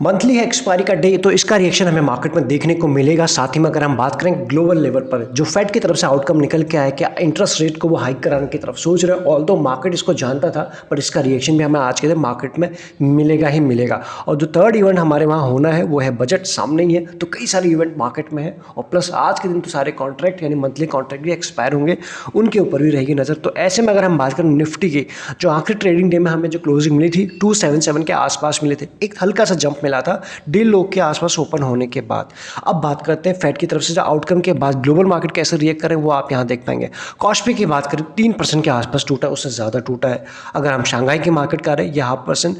Monthly है expiry का day, तो इसका रिएक्शन हमें मार्केट में देखने को मिलेगा। साथ ही में अगर हम बात करें ग्लोबल लेवल पर जो फेड की तरफ से आउटकम निकल के आया कि इंटरेस्ट रेट को वो हाइक कराने की तरफ सोच रहे हैं, ऑल्दो मार्केट इसको जानता था, पर इसका रिएक्शन भी हमें आज के दिन मार्केट में मिलेगा ही मिलेगा। और जो थर्ड इवेंट हमारे वहाँ होना है वो है बजट, सामने ही है, तो कई सारे इवेंट मार्केट में है और प्लस आज के दिन तो सारे कॉन्ट्रैक्ट यानी मंथली कॉन्ट्रैक्ट भी एक्सपायर होंगे, उनके ऊपर भी रहेगी नज़र। तो ऐसे में अगर हम बात करें निफ्टी की, जो आखिरी ट्रेडिंग डे में हमें जो क्लोजिंग मिली थी 277 के आसपास मिले थे, एक हल्का सा जंप मिला था डील लो के आसपास ओपन होने के बाद। अब बात करते हैं फेड की तरफ से जो आउटकम के बाद ग्लोबल मार्केट कैसे रिएक्ट करें वो आप यहाँ देख पाएंगे। कॉस्पी की बात करें 3% के आसपास टूटा, उससे ज़्यादा टूटा है। अगर हम शंघाई की मार्केट का रहे ये 0.5%,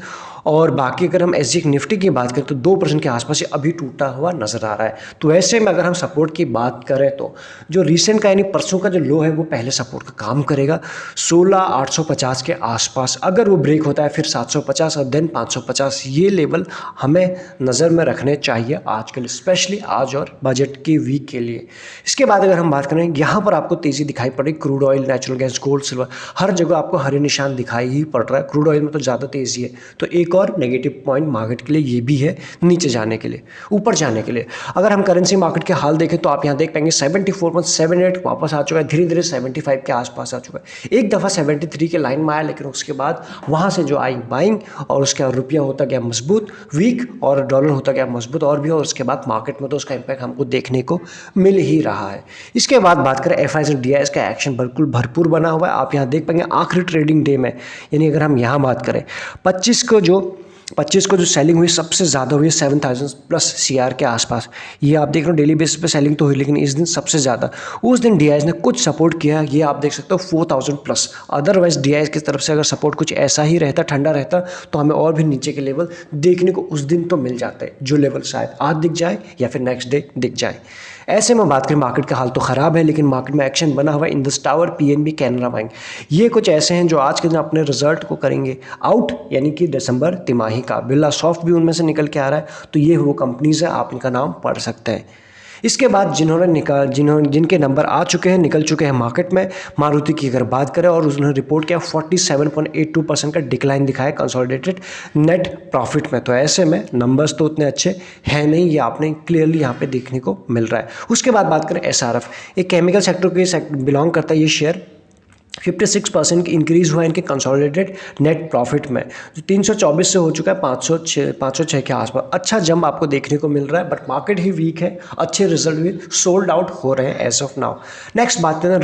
और बाकी अगर हम एसजीएक्स निफ्टी की बात करें तो 2% के आसपास अभी टूटा हुआ नजर आ रहा है। तो ऐसे में अगर हम सपोर्ट की बात करें तो जो रिसेंट का यानी परसों का जो लो है वो पहले सपोर्ट का काम करेगा 16,850 के आसपास। अगर वो ब्रेक होता है फिर 750 और देन 550, ये लेवल हमें नज़र में रखने चाहिए आजकल, स्पेशली आज और बजट की वीक के लिए। इसके बाद अगर हम बात करें, यहाँ पर आपको तेज़ी दिखाई पड़ रही, crude oil, natural gas, gold, silver, हर जगह आपको हरे निशान दिखाई ही पड़ रहा है। क्रूड ऑयल में तो ज़्यादा तेज़ी है, तो एक और नेगेटिव पॉइंट मार्केट के लिए ये भी है नीचे जाने के लिए, ऊपर जाने के लिए। अगर हम करेंसी मार्केट के हाल देखें तो आप यहाँ देख पाएंगे 74.78 वापस आ चुका है, धीरे धीरे 75 के आसपास आ चुका है। एक दफ़ा 73 के लाइन में आया, लेकिन उसके बाद वहाँ से जो आई बाइंग और उसके बाद रुपया होता गया मजबूत, वीक, और डॉलर होता गया मजबूत और भी, और उसके बाद मार्केट में तो उसका इम्पैक्ट हमको देखने को मिल ही रहा है। इसके बाद बात करें एफआईज और डीआईएस का एक्शन बिल्कुल भरपूर बना हुआ है। आप यहाँ देख पाएंगे आखिरी ट्रेडिंग डे में, यानी अगर हम यहाँ बात करें 25 को जो सेलिंग हुई सबसे ज़्यादा हुई 7,000 प्लस सीआर के आसपास। ये आप देख रहे हो डेली बेसिस पे सेलिंग तो हुई, लेकिन इस दिन सबसे ज़्यादा, उस दिन डीआईएस ने कुछ सपोर्ट किया, ये आप देख सकते हो 4,000 प्लस। अदरवाइज डीआईएस की तरफ से अगर सपोर्ट कुछ ऐसा ही रहता, ठंडा रहता, तो हमें और भी नीचे के लेवल देखने को उस दिन तो मिल जाते हैं, जो लेवल शायद आज दिख जाए या फिर नेक्स्ट डे दिख जाए। ऐसे में बात करें मार्केट का हाल तो ख़राब है, लेकिन मार्केट में एक्शन बना हुआ है। Indus tower, PNB, Canara bank, ये कुछ ऐसे हैं जो आज के दिन अपने रिजल्ट को करेंगे आउट, यानी कि दिसंबर तिमाही का। बिरला सॉफ्ट भी उनमें से निकल के आ रहा है, तो ये वो कंपनीज है, आप इनका नाम पढ़ सकते हैं। इसके बाद जिनके नंबर आ चुके हैं, निकल चुके हैं मार्केट में, मारुति की अगर बात करें और उन्होंने रिपोर्ट किया 47.82% का डिक्लाइन दिखाया कंसोलिडेटेड नेट प्रॉफिट में। तो ऐसे में नंबर्स तो उतने अच्छे हैं नहीं, ये आपने क्लियरली यहाँ पे देखने को मिल रहा है। उसके बाद बात करें एसआरएफ, एक केमिकल सेक्टर के बिलोंग करता है ये शेयर, 56% की इंक्रीज़ हुआ है इनके कंसोलिडेटेड नेट प्रॉफिट में, जो 324 से हो चुका है 506 के आसपास। अच्छा जंप आपको देखने को मिल रहा है, बट मार्केट ही वीक है, अच्छे रिजल्ट भी सोल्ड आउट हो रहे हैं एज ऑफ नाउ। नेक्स्ट बात करें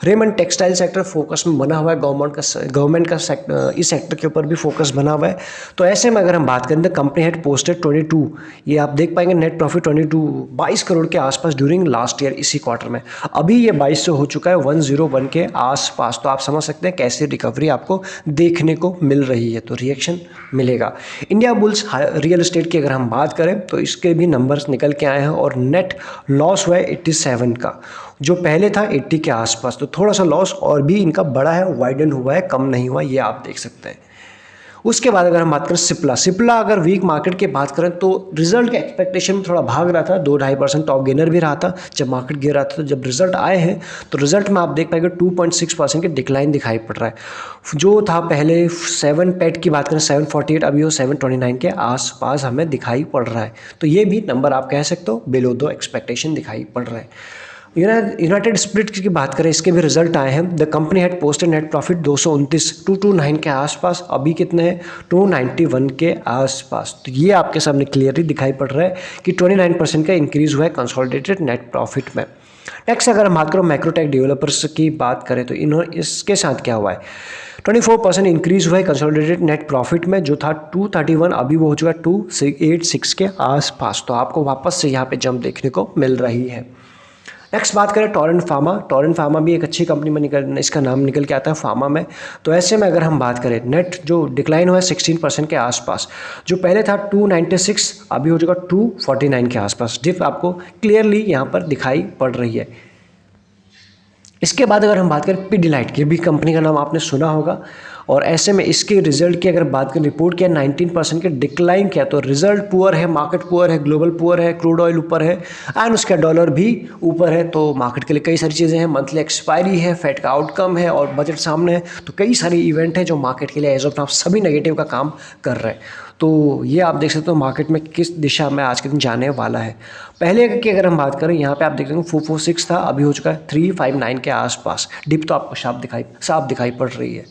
रेमंड टेक्सटाइल सेक्टर फोकस में बना हुआ है, गवर्नमेंट का सेक्टर, इस सेक्टर के ऊपर भी फोकस बना हुआ है। तो ऐसे में अगर हम बात करें तो कंपनी हैड पोस्टेड 22, ये आप देख पाएंगे नेट प्रॉफिट 22 करोड़ के आसपास ड्यूरिंग लास्ट ईयर इसी क्वार्टर में। अभी ये 22 से हो चुका है 101 के आसपास। तो आप समझ सकते हैं कैसी रिकवरी आपको देखने को मिल रही है, तो रिएक्शन मिलेगा। इंडिया बुल्स रियल एस्टेट की अगर हम बात करें तो इसके भी नंबर्स निकल के आए हैं और नेट लॉस हुआ है 87 का, जो पहले था 80 के आसपास। तो थोड़ा सा लॉस और भी इनका बड़ा है, वाइडन हुआ है, कम नहीं हुआ, ये आप देख सकते हैं। उसके बाद अगर हम बात करें सिप्ला अगर वीक मार्केट की बात करें तो रिजल्ट के एक्सपेक्टेशन में थोड़ा भाग रहा था, 2-2.5% टॉप गेनर भी रहा था जब मार्केट गिर रहा था। तो जब रिजल्ट आए हैं तो रिजल्ट में आप देख पाएंगे 2.6% के डिक्लाइन दिखाई पड़ रहा है। जो था पहले 7 पेट की बात करें 748, अभी वो 729 के आसपास हमें दिखाई पड़ रहा है। तो ये भी नंबर आप कह सकते हो बिलो दो एक्सपेक्टेशन दिखाई पड़ रहा है। यूनाइटेड स्पिरिट की बात करें, इसके भी रिजल्ट आए हैं। The company had posted net profit 229 के आसपास, अभी कितने हैं 291 के आसपास। तो ये आपके सामने क्लियरली दिखाई पड़ रहा है कि 29% का इंक्रीज हुआ है कंसोलिडेटेड नेट प्रॉफिट में। नेक्स्ट अगर हम बात करें मैक्रोटेक डेवलपर्स की बात करें तो इन्होंने इसके साथ क्या हुआ है, 24% इंक्रीज हुआ है कंसोलिडेटेड नेट प्रॉफिट में, जो था 231 अभी वो हो चुका है 286 के आसपास। तो आपको वापस से यहाँ पे जंप देखने को मिल रही है। नेक्स्ट बात करें टोरेंट फार्मा भी एक अच्छी कंपनी में इसका नाम निकल के आता है फार्मा में। तो ऐसे में अगर हम बात करें नेट जो डिक्लाइन हुआ है 16% के आसपास, जो पहले था 296 अभी हो चुका 249 के आसपास। डिप आपको क्लियरली यहाँ पर दिखाई पड़ रही है। इसके बाद अगर हम बात करें पिडिलाइट की, भी कंपनी का नाम आपने सुना होगा, और ऐसे में इसके रिजल्ट की अगर बात करें, रिपोर्ट किया 19% के डिक्लाइन किया, तो रिजल्ट पुअर है, मार्केट पुअर है, ग्लोबल पुअर है, क्रूड ऑयल ऊपर है एंड उसका डॉलर भी ऊपर है। तो मार्केट के लिए कई सारी चीज़ें हैं, मंथली एक्सपायरी है, फेड का आउटकम है और बजट सामने है, तो कई सारे इवेंट है जो मार्केट के लिए एज ऑफ नाउ सभी नेगेटिव का काम कर रहे हैं। तो ये आप देख सकते हो मार्केट में किस दिशा में आज के दिन जाने वाला है। पहले की अगर हम बात करें, यहाँ पे आप देख सकते हो 446 था, अभी हो चुका है 359 के आसपास। डिप तो आपको साफ दिखाई पड़ रही है।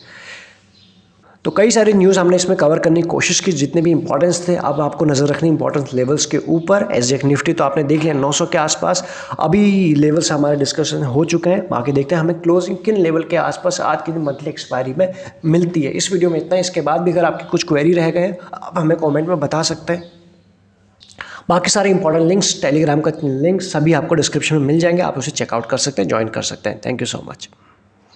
तो कई सारी न्यूज़ हमने इसमें कवर करने की कोशिश की, जितने भी इंपॉर्टेंस थे। अब आपको नज़र रखनी इंपॉर्टेंस लेवल्स के ऊपर। एसजेएक्स निफ्टी तो आपने देख लिया 900 के आसपास, अभी लेवल्स हमारे डिस्कशन हो चुके हैं। बाकी देखते हैं हमें क्लोजिंग किन लेवल के आसपास आज की मंथली एक्सपायरी में मिलती है। इस वीडियो में इतना ही। इसके बाद भी अगर आपकी कुछ क्वेरी रह गए आप हमें कॉमेंट में बता सकते हैं। बाकी सारे इंपॉर्टेंट लिंक्स, टेलीग्राम का लिंक सभी आपको डिस्क्रिप्शन में मिल जाएंगे, आप उसे चेकआउट कर सकते हैं, ज्वाइन कर सकते हैं। Thank you so much.